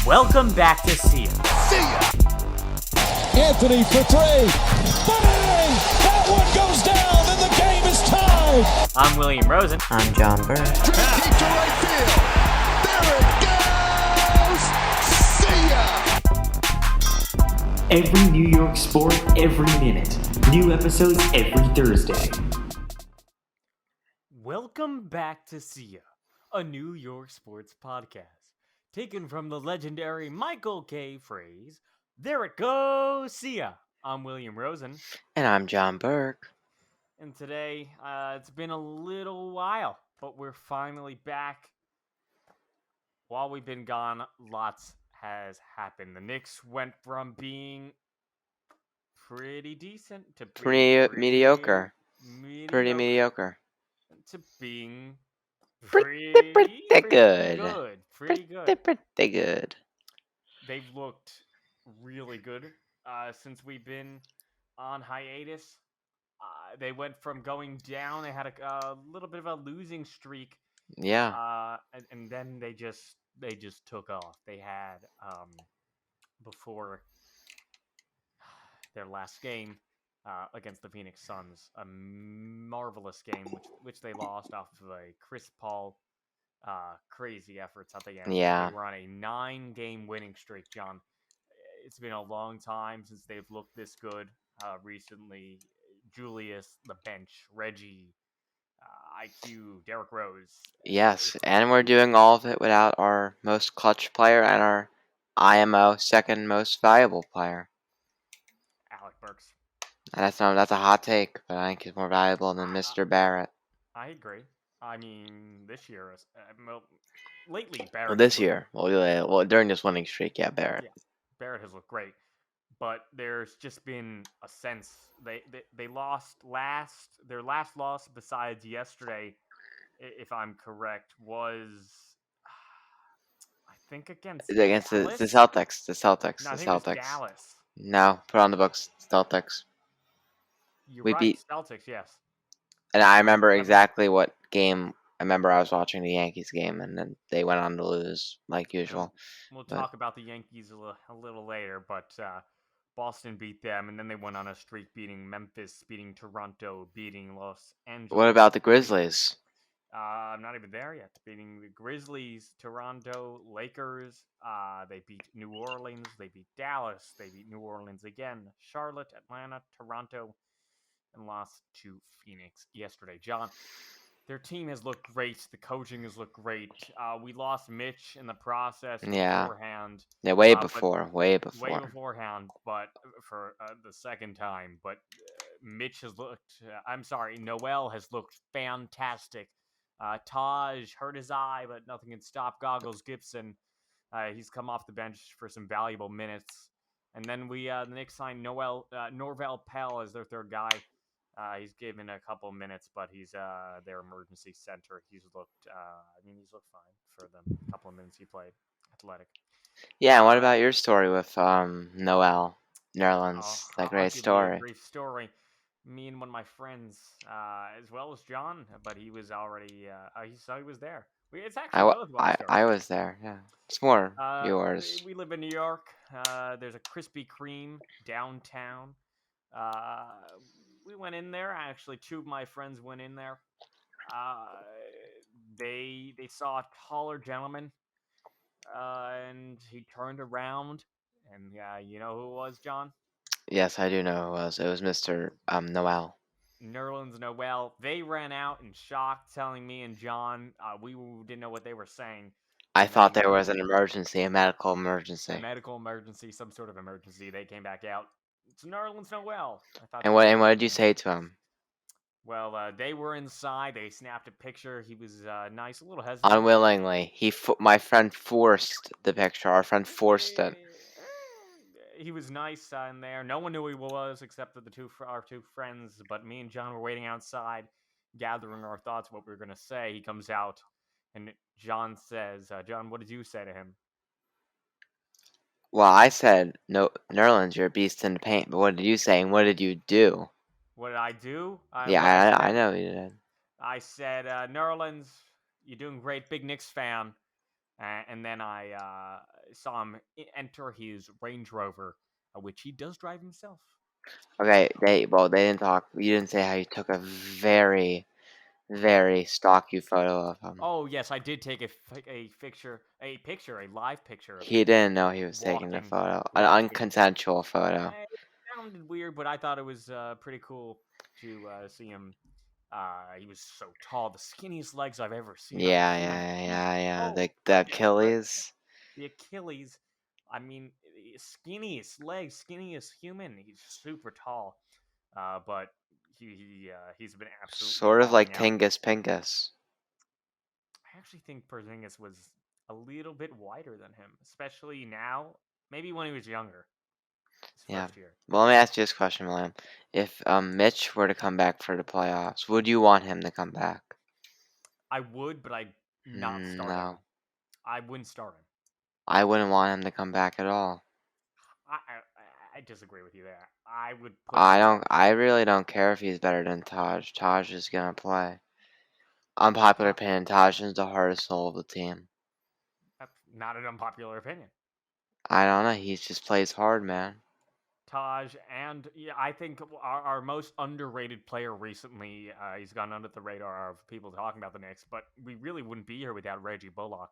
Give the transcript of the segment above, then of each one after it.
Welcome back to See Ya. See ya! Anthony for three. Bang! That one goes down and the game is tied. I'm William Rosen. I'm John Burr. Deep to right field. There it goes! See ya! Every New York sport, every minute. New episodes every Thursday. Welcome back to See Ya, a New York sports podcast. Taken from the legendary Michael K. phrase, there it goes, see ya. I'm William Rosen. And I'm John Burke. And today, it's been a little while, but we're finally back. While we've been gone, lots has happened. The Knicks went from being pretty decent to Pretty mediocre. Pretty mediocre. to being Pretty good. Pretty good. Pretty good. They've looked really good since we've been on hiatus. They went from going down. They had a little bit of a losing streak. Yeah. And then they just took off. They had before their last game against the Phoenix Suns, a marvelous game which they lost off of a Chris Paul crazy efforts at the end. Yeah. They were on a 9-game winning streak, John. It's been a long time since they've looked this good. Recently, Julius, the bench, Reggie, IQ, Derrick Rose. Yes, and we're doing all of it without our most clutch player and our IMO second most valuable player. Alec Burks. And that's a hot take, but I think he's more valuable than Mr. Barrett. I agree. I mean, this year, lately, Barrett. Well, this year, well, during this winning streak, yeah, Barrett. Yeah, Barrett has looked great, but there's just been a sense they lost their last loss besides yesterday, if I'm correct, was I think against the Dallas? Celtics. The Celtics. No, I The think it was Celtics. Dallas. No, put on the books. Celtics. You're We right, beat- Celtics. Yes. And I remember exactly what game. I remember I was watching the Yankees game, and then they went on to lose, like usual. We'll But- talk about the Yankees a little later, but Boston beat them, and then they went on a streak, beating Memphis, beating Toronto, beating Los Angeles. What about the Grizzlies? I'm not even there yet. Beating the Grizzlies, Toronto, Lakers. They beat New Orleans. They beat Dallas. They beat New Orleans again. Charlotte, Atlanta, Toronto, and lost to Phoenix yesterday. John, their team has looked great. The coaching has looked great. We lost Mitch in the process beforehand. Yeah, way but- beforehand. Way beforehand, but for the second time. But Mitch has looked. I'm sorry, Noel has looked fantastic. Taj hurt his eye, but nothing can stop Goggles Gibson. He's come off the bench for some valuable minutes. And then the Knicks signed Norvel Pell as their third guy. He's given a couple minutes, but he's their emergency center. He's looked fine for the couple of minutes he played. Athletic. Yeah, and what about your story with Noel Nerlens? That great I'll give you story. a brief story. Me and one of my friends, as well as John, but he was already. He was there. It's actually both of our stories. I was there. Yeah, it's more Uh, yours. We live in New York. There's a Krispy Kreme downtown. We went in there. Actually, two of my friends went in there. They saw a taller gentleman, and he turned around, and you know who it was, John? Yes, I do know who it was. It was Mr. Noel. Nerlens Noel. They ran out in shock, telling me and John we didn't know what they were saying. I And thought then, there was an emergency, a medical emergency. a medical emergency, some sort of emergency. They came back out. It's Nerlens Noel. I thought And they- what did you say to him? Well, they were inside. They snapped a picture. He was nice, a little hesitant. Unwillingly, my friend forced the picture. Our friend forced it. He was nice in there. No one knew who he was except for our two friends. But me and John were waiting outside, gathering our thoughts, what we were going to say. He comes out, and John says, John, what did you say to him? Well, I said, no, Nerlens, you're a beast in the paint. But what did you say, and what did you do? What did I do? I know you did. I said, Nerlens, you're doing great, big Knicks fan. And then I saw him enter his Range Rover, which he does drive himself. Okay, they didn't talk. You didn't say how you took a very, very stocky photo of him. Oh yes, I did take a live picture of He him didn't know he was taking the walking. photo, an walking. unconsensual photo. It sounded weird, but I thought it was pretty cool to see him. He was so tall, the skinniest legs I've ever seen on a Yeah, human yeah, being. yeah, yeah. Oh, The yeah, right. Achilles. The Achilles. I mean, skinniest legs, skinniest human. He's super tall, but he's been absolutely Sort of like balling out. Tingus Pingus. I actually think Porzingis was a little bit wider than him, especially now. Maybe when he was younger, his Yeah. first year. Well, let me ask you this question, William. If Mitch were to come back for the playoffs, would you want him to come back? I would, but I'd not start him. No. I wouldn't start him. I wouldn't want him to come back at all. I disagree with you there. I would put him on. I really don't care if he's better than Taj. Taj is gonna play. Unpopular opinion, Taj is the hardest soul of the team. That's not an unpopular opinion. I don't know, he just plays hard, man. Taj, and yeah, I think our most underrated player recently, he's gone under the radar of people talking about the Knicks, but we really wouldn't be here without Reggie Bullock.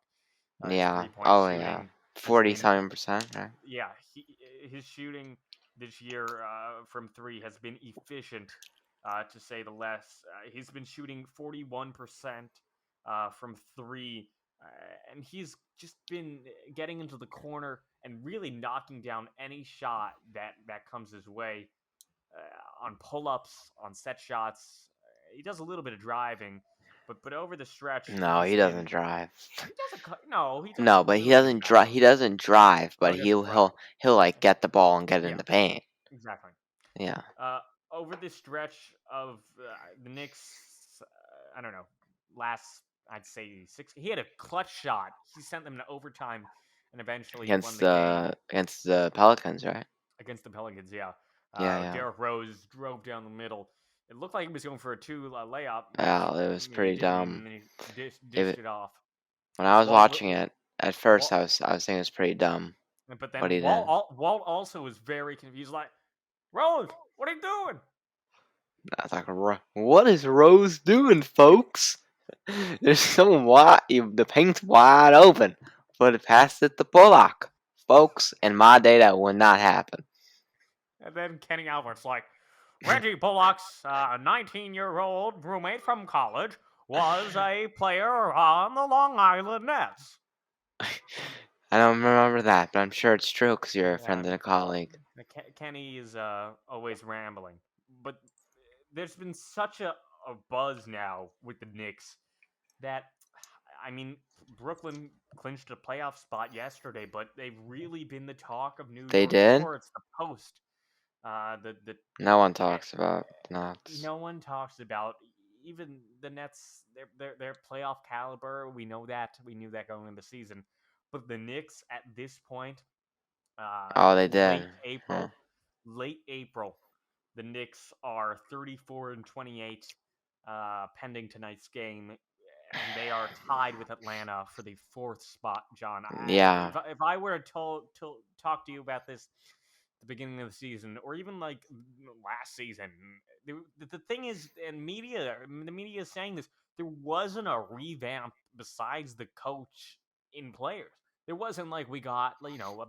His Yeah. 3-point Oh yeah. shooting has been 47%, right? yeah, his shooting this year from three has been efficient, to say the less. He's been shooting 41% from three, and he's just been getting into the corner and really knocking down any shot that comes his way on pull-ups, on set shots. He does a little bit of driving, but over the stretch, No, he doesn't drive. He does no, he does a No, but he little bit of doesn't drive. He doesn't drive, Oh, but he doesn't drive. he'll like get the ball and get in Yeah, the paint. exactly. Yeah. Over this stretch of the Knicks, I don't know, last I'd say six. He had a clutch shot. He sent them to overtime, and eventually won the game Against the Pelicans, right? against the Pelicans. Yeah, Yeah, yeah. Derrick Rose drove down the middle. It looked like he was going for a two layup. Yeah, it was He pretty didn't, dumb. and then he It, dished it off. when I was Walt, watching it, at first Walt, I was thinking it was pretty dumb. but What then he did. Walt also was very confused. Like, Rose, what are you doing? I was like, what is Rose doing, folks? There's someone wide. The paint's wide open. But pass it to Bullock, folks. In my day, that would not happen. And then Kenny Albert's like, Reggie Bullock's 19-year-old roommate from college was a player on the Long Island Nets. I don't remember that, but I'm sure it's true because you're a friend and a colleague. Kenny is always rambling. But there's been such a buzz now with the Knicks that, I mean, Brooklyn clinched a playoff spot yesterday, but they've really been the talk of New They York did? sports. The Post. No one talks about Nets. No one talks about even the Nets. Their playoff caliber. We know that. We knew that going into the season. But the Knicks at this point, Oh, they did. late April, the Knicks are 34-28, pending tonight's game, and they are tied with Atlanta for the fourth spot. John, Yeah. If I were to talk to you about this the beginning of the season, or even like last season, the thing is, and the media is saying this, there wasn't a revamp besides the coach in players. There wasn't like we got a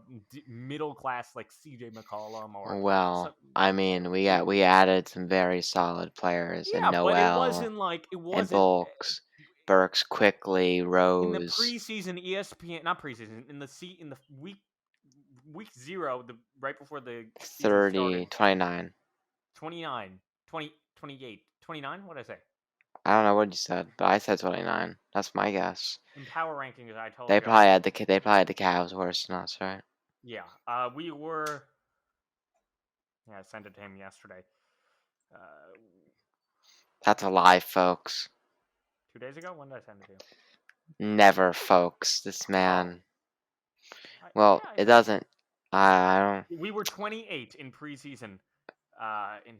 middle class like CJ McCollum or Well, I mean, we added some very solid players in but it Noel wasn't and Burks quickly, Rose. in the preseason ESPN, not preseason, in the week 0, right before the 30, 29. 29, 20, 28, 29. What did I say? I don't know what you said, but I said 29. That's my guess. In power rankings, I told They you. probably had the Cavs worse than us, right? Yeah. We were. Yeah, I sent it to him yesterday. That's a lie, folks. 2 days ago. When did I send it to you? Never, folks. This man. Well, it doesn't. I don't. We were 28 in preseason. in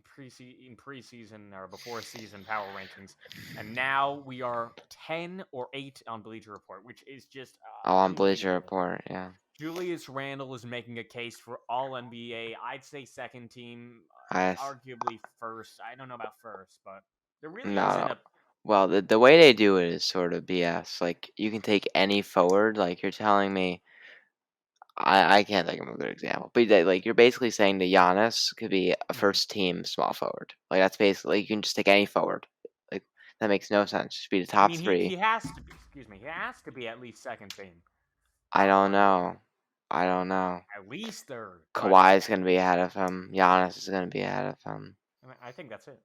preseason or before season power rankings, and now we are 10 or 8 on Bleacher Report, which is just Oh, on Bleacher unbelievable. Report, yeah. Julius Randle is making a case for All NBA. I'd say second team, I arguably first. I don't know about first, but there really no, isn't no. a. Well, the way they do it is sort of BS. Like you can take any forward. Like you're telling me, I can't think of a good example, but like you're basically saying that Giannis could be a Mhm. first team small forward. Like that's basically you can just take any forward. Like that makes no sense. Just be the I top mean, he three. has to be. Excuse me. He has to be at least second team. I don't Um, know. I don't know. at least third, but Kawhi's gonna be ahead of him. Giannis is gonna be ahead of him. I, mean, I think that's it.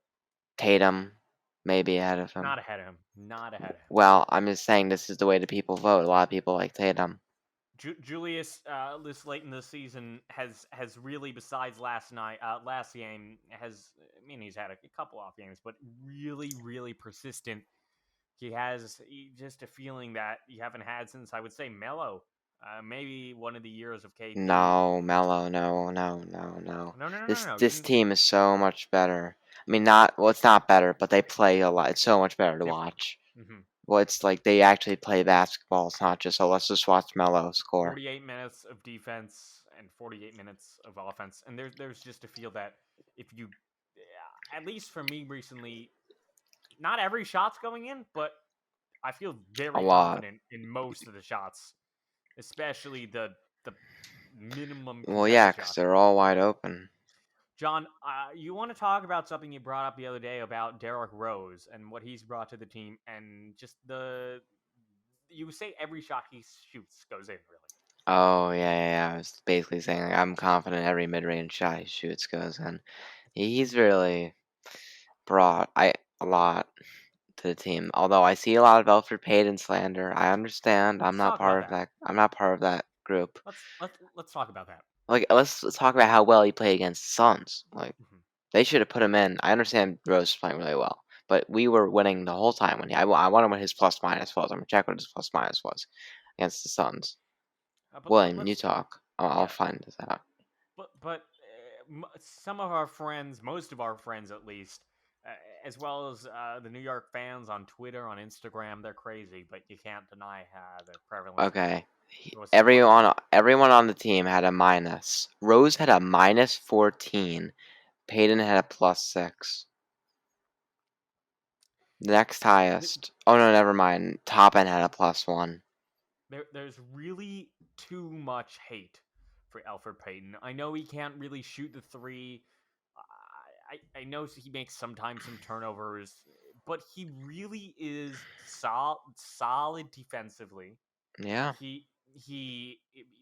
Tatum maybe ahead of him. Not ahead of him. Not ahead of him. Well, I'm just saying this is the way the people vote. A lot of people like Tatum. Julius, this late in the season has really, besides last game, has. I mean, he's had a couple off games, but really persistent. He has just a feeling that you haven't had since, I would say, Melo. Maybe one of the years of KP. No, Melo, no. No. This team is so much better. I mean, not well, it's not better, but they play a lot. It's so much better to Different. watch. hmm Well, it's like they actually play basketball. It's not just, oh, let's just watch Melo score. 48 minutes of defense and 48 minutes of offense, and there's just a feel that if you, at least for me recently, not every shot's going in, but I feel A very lot. confident in most of the shots, especially the minimum Well, yeah, contested because shots. they're all wide open. John, you want to talk about something you brought up the other day about Derrick Rose and what he's brought to the team, and just you say every shot he shoots goes in, really. Oh, yeah. I was basically saying like, I'm confident every mid-range shot he shoots goes in. He's really brought a lot to the team. Although I see a lot of Elfrid Payton slander. I understand. I'm Let's not talk about part of that. that. I'm not part of that group. Let's talk about that. Like, let's talk about how well he played against the Suns. Like, Mhm. they should have put him in. I understand Rose is playing really well, but we were winning the whole time when I wonder what his plus minus was. I'm gonna check what his plus minus was against the Suns. But William, you let's talk. I'll yeah. find this out. But some of our friends, most of our friends at least, uh, as well as the New York fans on Twitter, on Instagram, they're crazy. But you can't deny the prevalence Okay. was supposed. Everyone on the team had a minus. Rose had a minus 14. Payton had a plus 6. The next highest. Oh no, never mind. Toppin had a plus 1. There's really too much hate for Alfred Payton. I know he can't really shoot the three. I know he makes sometimes some turnovers, but he really is solid defensively. Yeah. He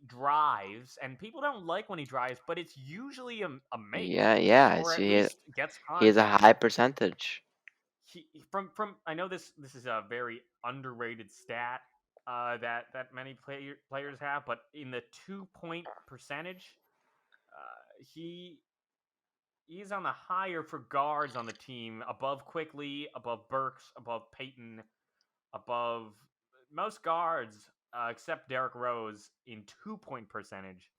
drives, and people don't like when he drives, but it's usually a make, Yeah. or at least gets He has a contact. high percentage. From I know this is a very underrated stat that many players have, but in the 2 point percentage, he he's on the higher for guards on the team, above Quickly, above Burks, above Peyton, above most guards except Derrick Rose in 2 point percentage,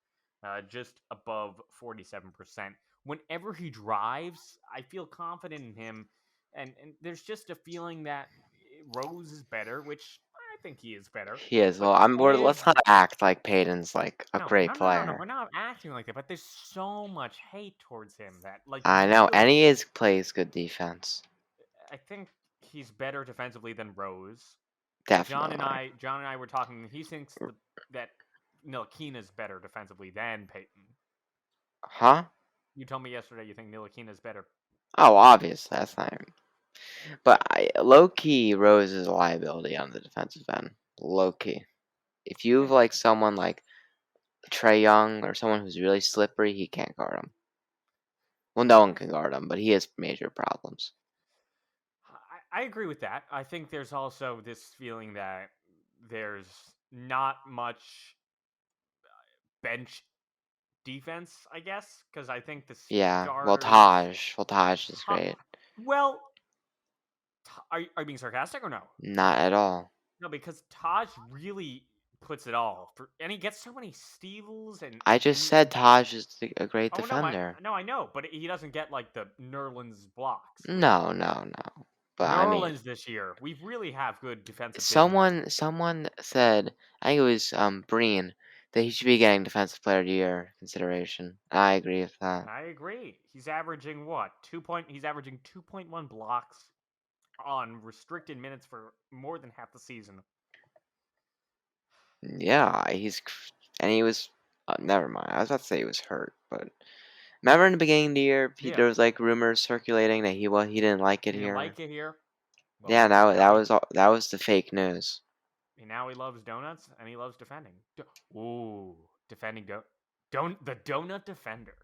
just above 47%. Whenever he drives, I feel confident in him, and there's just a feeling that Rose is better, which I think he is better. He is. But Well, let's not act like Payton's like a great no. player. We're not acting like that. But there's so much hate towards him that, like, I you know, feel. and he is plays good defense. I think he's better defensively than Rose. Definitely. John and I were talking. He thinks that Ntilikina's better defensively than Peyton. Huh? You told me yesterday you think Ntilikina's better. Oh, obvious. That's not even. But low key, Rose is a liability on the defensive end. Low key. If you have Okay. like someone like Trey Young or someone who's really slippery, he can't guard him. Well, no one can guard him, but he has major problems. I agree with that. I think there's also this feeling that there's not much bench defense, I guess, because I think the Yeah. starters. Well, Taj is Ta- great. well, are you being sarcastic or no? Not at all. No, because Taj really puts it all. And he gets so many steals and. I just said Taj is a great Oh defender. no, I know, but he doesn't get like the Nerlens blocks. No. But I mean, Nerlens this year, we really have good defensive big men. someone said, I think it was Breen, that he should be getting Defensive Player of the Year consideration. I agree with that. I agree. He's averaging what? He's averaging 2.1 blocks on restricted minutes for more than half the season. Yeah, he was. Never mind. I was about to say he was hurt, but remember in the beginning of the year, Yeah. there was like rumors circulating that he didn't like it He here. didn't like it here. Well, Yeah, now that was the fake news. now he loves donuts and he loves defending. Ooh, defending the donut defender.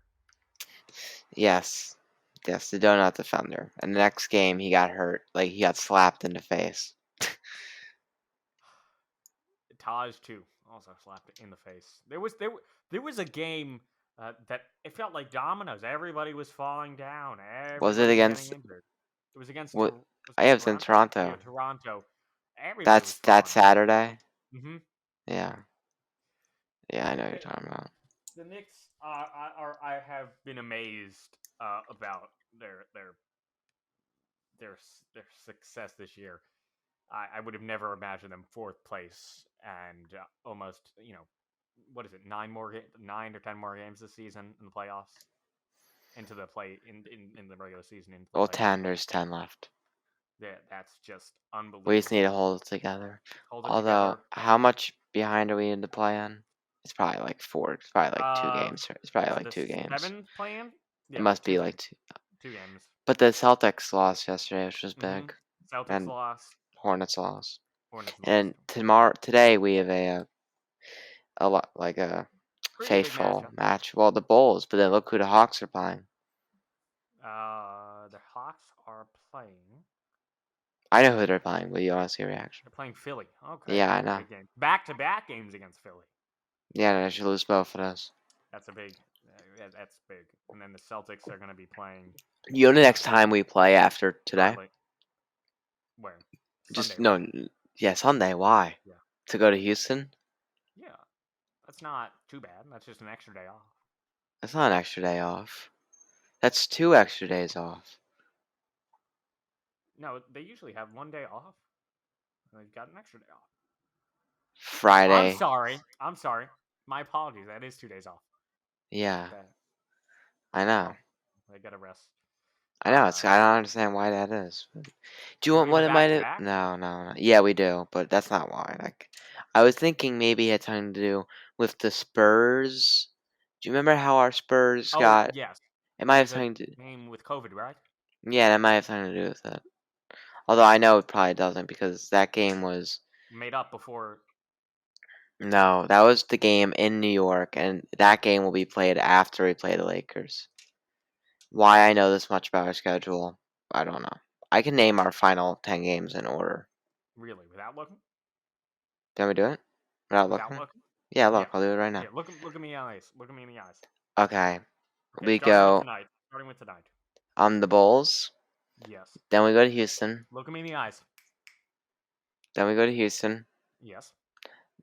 Yes, the donut defender. And the next game, he got hurt. Like he got slapped in the face. Taj too also slapped it in the face. There was a game that it felt like dominoes. Everybody was falling down. Was Everybody it against? getting injured. It was against. What? Was I it was in Toronto. Yeah, Toronto. Everybody was That's falling Saturday. down. Mm-hmm. Yeah, I know what you're talking about. The Knicks I have been amazed about their success this year. I would have never imagined them fourth place and almost, what is it, 9 or 10 more games this season in the playoffs, into the play in the regular season. Well, 10. There's 10 left. Yeah, that's just unbelievable. We just need to hold it together. Although, how much behind are we in the play-in? It's probably like 4. It's probably like 2 games. It's probably like 2 games. 7 play-in? Yeah, it must be like 2 games. But the Celtics lost yesterday, which was big. Celtics lost. Hornets lost. And today we have a faithful match. Well, the Bulls, but then look who the Hawks are playing. The Hawks are playing. I know who they're playing, but you want to see a reaction? They're playing Philly. Okay. Yeah, I know. Back-to-back games against Philly. Yeah, they should lose both of those. That's big. And then the Celtics are going to be playing. You know, the next time we play after today? Probably. Where? Sunday. Why? Yeah. To go to Houston? Yeah. That's not too bad. That's just an extra day off. That's not an extra day off. That's 2 extra days off. No, they usually have 1 day off. They've got an extra day off. Friday. I'm sorry. My apologies. That is 2 days off. Yeah. I know. They gotta rest. I know. I don't understand why that is. Do you want what it might have? No. Yeah, we do, but that's not why. Like, I was thinking maybe it had something to do with the Spurs. Do you remember how our Spurs got? Yes. It might have something to game with COVID, right? Yeah, that might have something to do with it. Although I know it probably doesn't because that game was made up before. No, that was the game in New York, and that game will be played after we play the Lakers. Why I know this much about our schedule, I don't know. I can name our final 10 games in order. Really? Without looking? Can we do it? Without looking? Yeah, look, I'll do it right now. Yeah, look at me in the eyes. Look at me in the eyes. Okay. We go. Starting with tonight. The Bulls. Yes. Then we go to Houston. Look at me in the eyes. Then we go to Houston. Yes.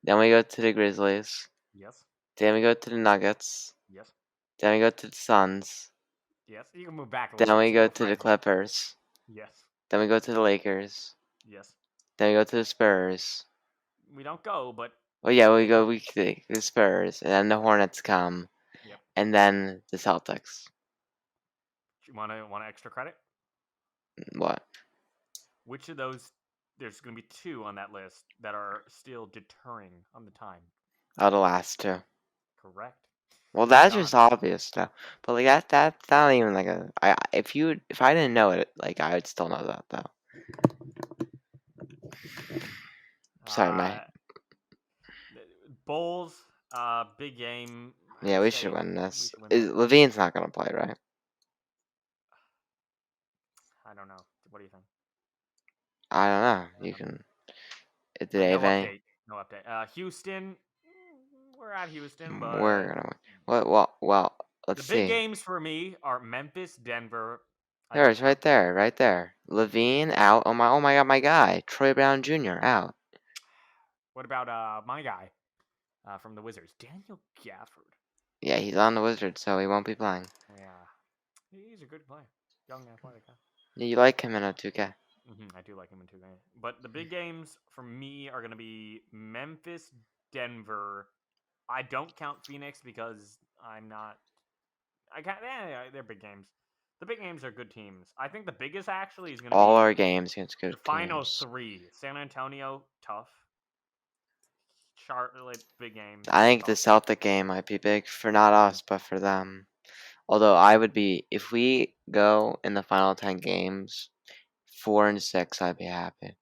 Then we go to the Grizzlies. Yes. Then we go to the Nuggets. Yes. Then we go to the Suns. Yes. You can move back a little. Then we go to the Clippers. Yes. Then we go to the Lakers. Yes. Then we go to the Spurs. We don't go, but. Well, yeah, we go. The Spurs, and then the Hornets come. Yep. And then the Celtics. You want extra credit? What? Which of those? There's going to be 2 on that list that are still deterring on the time. Oh, the last 2. Correct. Well, that's just obvious stuff. But like that's not even like a. If I didn't know it, like I would still know that though. Sorry, mate. Bulls, big game. Yeah, we should win this. Levine's not gonna play, right? I don't know. What do you think? I don't know. You can. Did they have any? No update. Houston. We're at Houston, but we're gonna win. Well. Let's see. The big games for me are Memphis, Denver. There, it's right there. Levine out. Oh my God, my guy, Troy Brown Jr. out. What about my guy? from the Wizards. Daniel Gafford. Yeah, he's on the Wizards, so he won't be playing. Yeah, he's a good player. Young athletic guy. You like him in a 2K. I do like him in 2K. But the big games for me are going to be Memphis, Denver. I don't count Phoenix because I'm not. I can't. They're big games. The big games are good teams. I think the biggest actually is going to be All our games against good the final teams. 3. San Antonio, tough. Charlotte, big game. I think the tough. Celtic game might be big for not us, but for them. Although I would be, if we go in the final 10 games, 4-6, I'd be happy.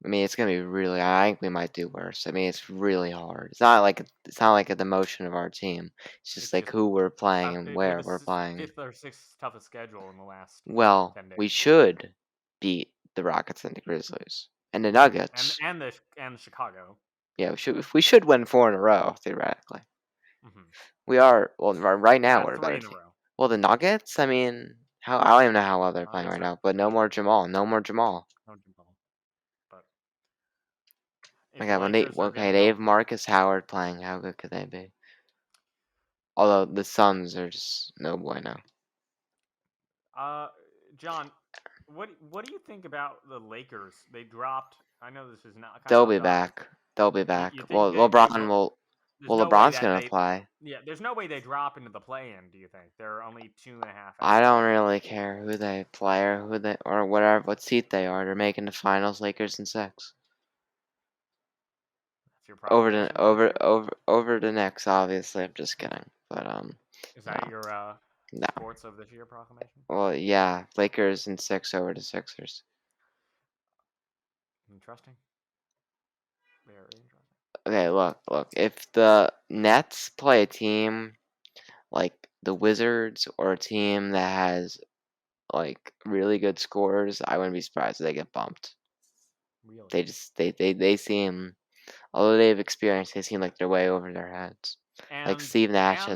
I mean, it's gonna be really. I think we might do worse. I mean, it's really hard. It's not like a demotion of our team. It's just like who we're playing and where we're playing. 5th or 6th toughest schedule in the last Well, 10 days. we should beat the Rockets and the Grizzlies and the Nuggets. And Chicago. Yeah, we should win 4 in a row theoretically. We are right now we're a 3 better in a team. row. Well, the Nuggets. I mean, I don't even know how well they're playing right Nuggets now. But no more Jamal. No more Jamal. No Jamal. But Okay, well, they have Marcus Howard playing. How good could they be? Although the Suns are just no bueno. John, what do you think about the Lakers? They dropped. I know this is not. They'll be back. They'll be back. You think Well, they LeBron will. There's Well, no way LeBron's that gonna play. Yeah, there's no way they drop into the play-in. Do you think they're only 2.5? I don't really care who they play or whatever what seat they are. They're making the finals. Lakers in 6. That's your problem. Over the Knicks. Obviously, I'm just kidding. But Is that no. your No. sports of this year proclamation? Well, yeah, Lakers in 6 over the Sixers. Interesting. Very interesting. Okay, look. If the Nets play a team like the Wizards or a team that has like really good scores, I wouldn't be surprised if they get bumped. Really? They seem, although they have experience, they seem like they're way over their heads. Like Steve Nash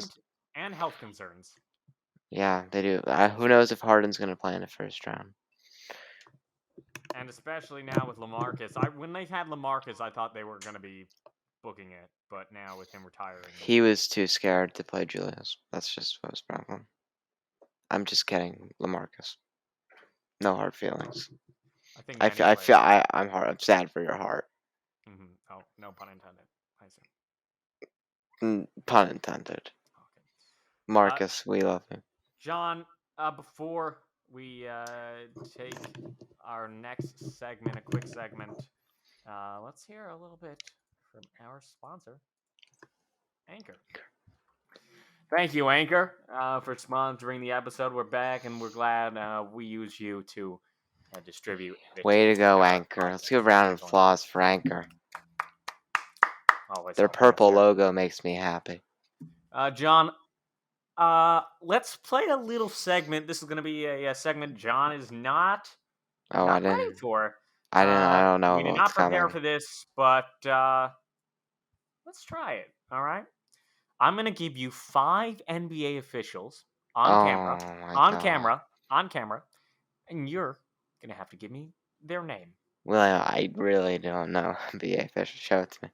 and health concerns. Yeah, they do. Who knows if Harden's gonna play in the first round? And especially now with LaMarcus, when they had LaMarcus, I thought they were gonna be booking it, but now with him retiring, He was too scared to play Julius. That's just what his problem. I'm just kidding, LaMarcus. No hard feelings. I'm sad for your heart. Oh, no pun intended. I see. Pun intended. Okay. Marcus, we love you. John, before we take our next segment, a quick segment, let's hear a little bit from our sponsor, Anchor. Thank you, Anchor, for sponsoring the episode. We're back, and we're glad we use you to distribute. Way to go, Anchor. Let's give a round of applause for Anchor. Their purple logo makes me happy. John, let's play a little segment. This is going to be a segment John is not ready for. I don't know. We did not prepare for this, but let's try it. All right. I'm going to give you 5 NBA officials on camera, and you're going to have to give me their name. Well, I really don't know NBA officials. Show it to me.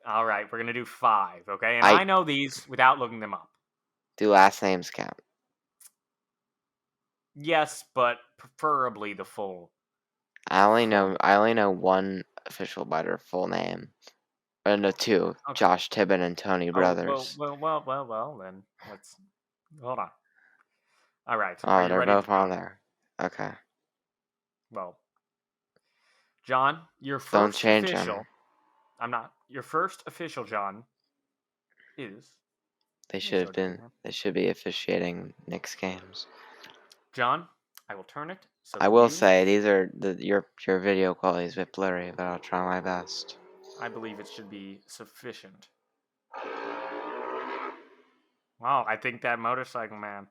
All right, we're going to do 5, okay? And I know these without looking them up. Do last names count? Yes, but preferably the full. I only know one official by their full name. No, 2. Okay. Josh Tibbin and Tony Brothers. Well, then let's hold on. All right. Oh, they're both on there. Okay. Well, John, your first Don't change official. Them. I'm not. Your first official, John, is. They should be officiating Knicks games. John, I will turn it. So I will say these are your video quality is a bit blurry, but I'll try my best. I believe it should be sufficient. Wow, I think that motorcycle man.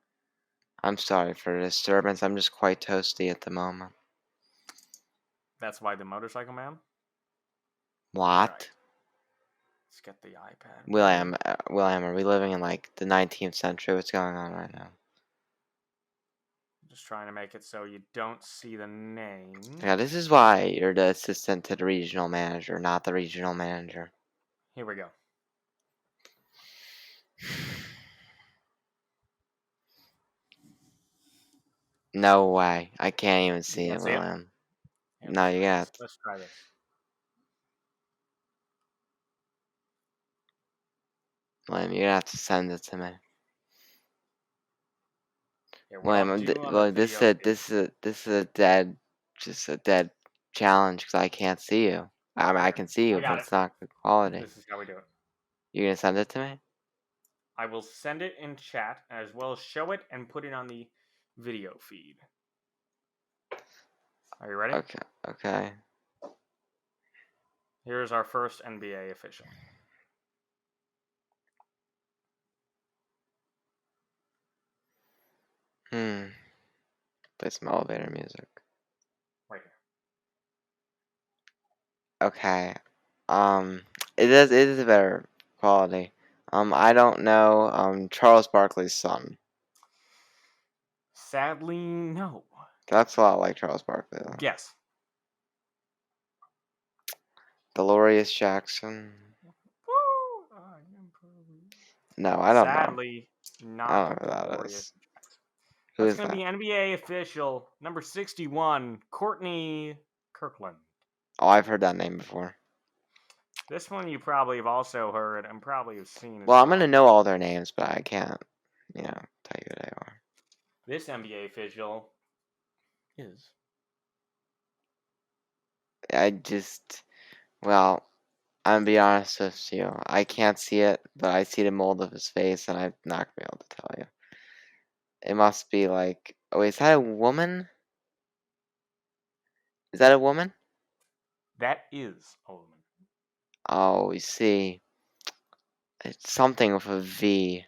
I'm sorry for the disturbance. I'm just quite toasty at the moment. That's why the motorcycle man? What? Right. Let's get the iPad. William, are we living in like the 19th century? What's going on right now? Just trying to make it so you don't see the name. Yeah, this is why you're the assistant to the regional manager, not the regional manager. Here we go. No way. I can't even see You it, can't see it? William. Here, No, you got. let's try this. William, you're gonna have to send it to me. Here, what William, I'll do on the well, video feed- this is a dead, just a dead challenge because I can't see you. I mean, I Here, can see you, I got but it. it's not good quality. This is how we do it. You're gonna send it to me? I will send it in chat as well as show it and put it on the video feed. Are you ready? Okay. Okay. Here's our first NBA official. Play some elevator music. Right here. Okay. It is a better quality. I don't know. Charles Barkley's son. Sadly, no. That's a lot like Charles Barkley, though. Guess. Delorious Jackson. No, I don't know. Sadly, I don't not know who that Glorious. is. Who That's is going to that? be NBA official number 61, Courtney Kirkland. Oh, I've heard that name before. This one you probably have also heard and probably have seen as Well, I'm gonna know all their names, but I can't, tell you who they are. This NBA official is. Well, I'm gonna be honest with you. I can't see it, but I see the mold of his face, and I'm not gonna be able to tell you. It must be like, oh, is that a woman? Is that a woman? That is a woman. Oh, you see. It's something with a V.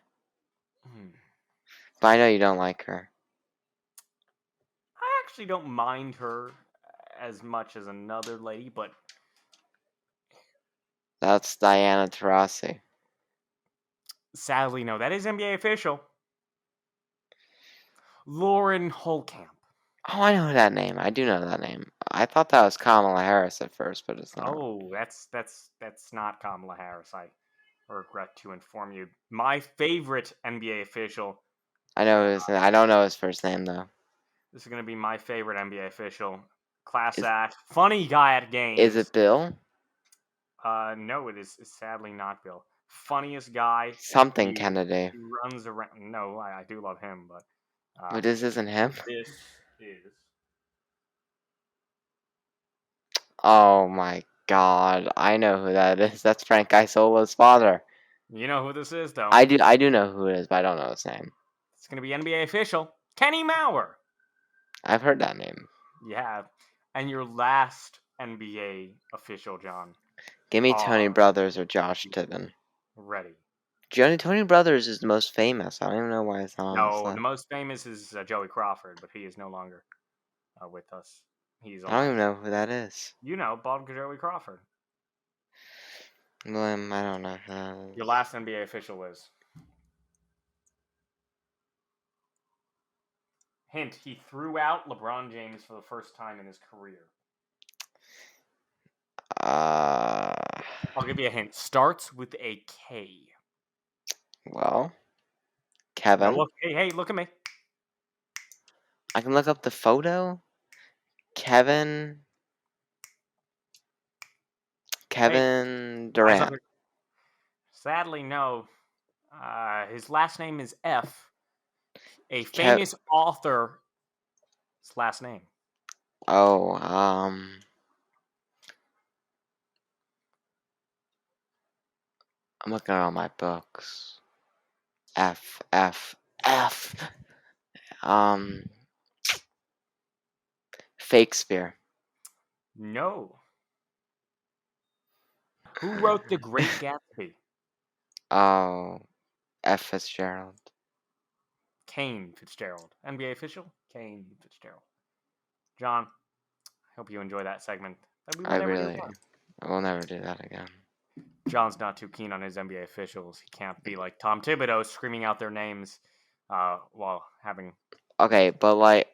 But I know you don't like her. I actually don't mind her as much as another lady, but That's Diana Taurasi. sadly, no. That is NBA official. Lauren Holcamp. Oh, I know that name. I do know that name. I thought that was Kamala Harris at first, but it's not. Oh, that's not Kamala Harris. I regret to inform you. My favorite NBA official. I know his. I don't know his first name though. This is gonna be my favorite NBA official. Class act, funny guy at games. Is it Bill? No, it is sadly not Bill. Funniest guy. Something Kennedy. He runs around. No, I do love him, but. But this isn't him. This is. Oh my God! I know who that is. That's Frank Isola's father. You know who this is, though. I do know who it is, but I don't know his name. It's gonna be NBA official Kenny Mauer. I've heard that name. You have. And your last NBA official, John. Give me Tony Brothers or Josh Tiven. Ready. Tony Brothers is the most famous. I don't even know why it's not on this No, list. the most famous is Joey Crawford, but he is no longer with us. He's I don't even know who that is. You know, Bob Joey Crawford. William, I don't know who that is. Your last NBA official is. Hint, he threw out LeBron James for the first time in his career. I'll give you a hint. Starts with a K. Well, Kevin. Now look, hey, look at me. I can look up the photo. Kevin Durant. Sadly, no. His last name is F. A famous author's last name. Oh, I'm looking at all my books. F. Shakespeare. No. Who wrote The Great Gatsby? Oh, F. Fitzgerald. Kane Fitzgerald. NBA official? Kane Fitzgerald. John, I hope you enjoy that segment. I will never do that again. John's not too keen on his NBA officials. He can't be like Tom Thibodeau screaming out their names while having... Okay, but like,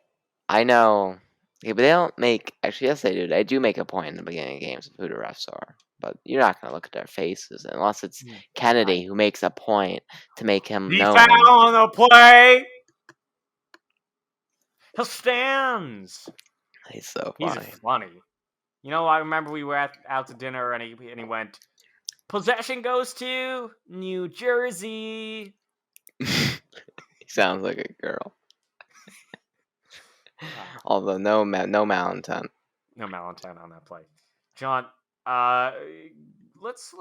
I know... Okay, but they don't make... Actually, yes, they do. They do make a point in the beginning of games of who the refs are. but you're not gonna look at their faces unless it's Mm. Kennedy who makes a point to make him He known. found on the play. He stands. He's so He's funny. funny. You know, I remember we were out to dinner, and he went, "Possession goes to New Jersey." He sounds like a girl. Although no malintent. No malintent on that play. John, let's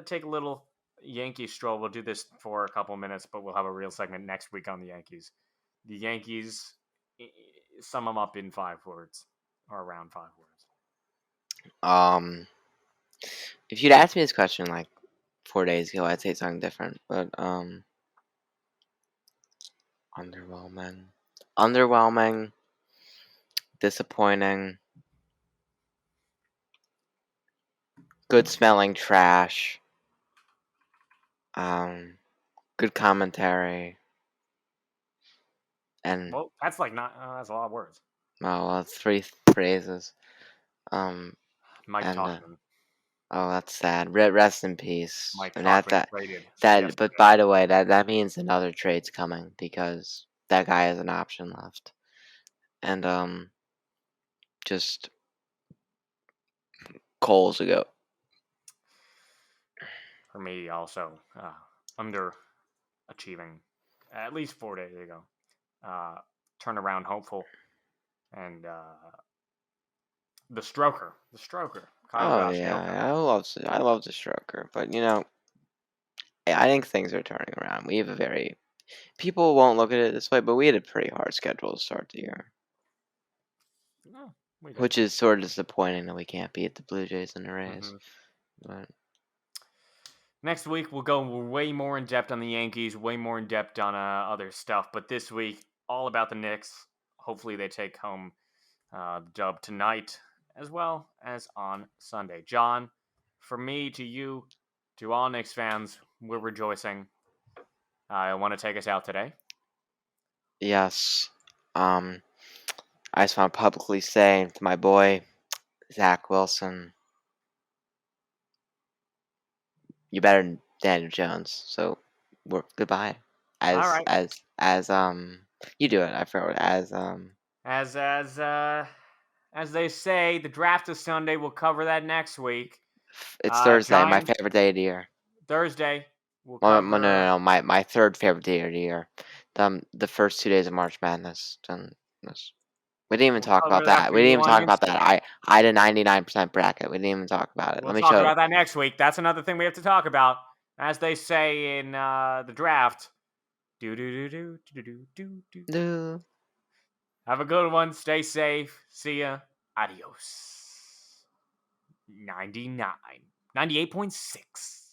take a little Yankee stroll. We'll do this for a couple minutes, but we'll have a real segment next week on the Yankees. The Yankees, sum them up in 5 words, or around 5 words. If you'd asked me this question like 4 days ago, I'd say something different. But underwhelming, disappointing, good smelling trash, good commentary, and Well, that's like not. That's a lot of words. well, that's 3 phrases. Mike and, Tauchman. Oh, that's sad. Rest in peace. Mike And Tauchman traded. but by the way, that means another trade's coming because that guy has an option left. And just Cole's ago. For me, also underachieving. At least 4 days ago. Turnaround hopeful, and the stroker. Oh yeah, I love the stroker, but I think things are turning around. We have a very people won't look at it this way, but we had a pretty hard schedule to start the year, No, we did. which is sort of disappointing that we can't beat the Blue Jays and the Rays. But next week we'll go way more in depth on the Yankees, way more in depth on other stuff. But this week, all about the Knicks. Hopefully, they take home the dub tonight as well as on Sunday. John, from me to you, to all Knicks fans, we're rejoicing. I want to take us out today. yes, I just want to publicly say to my boy Zach Wilson, you better than Daniel Jones. So we're goodbye. All right. As you do it. I forgot As they say, the draft is Sunday. We'll cover that next week. It's Thursday, my Giants, favorite day of the year. Thursday. We'll Well, cover. no, my third favorite day of the year. The first 2 days of March Madness. We didn't even talk about that. We didn't even talk about that. I had a 99% bracket. We didn't even talk about it. We'll Let me talk show about you. that next week. That's another thing we have to talk about. As they say in the draft. Do. Have a good one. Stay safe. See ya. Adios. 98.6.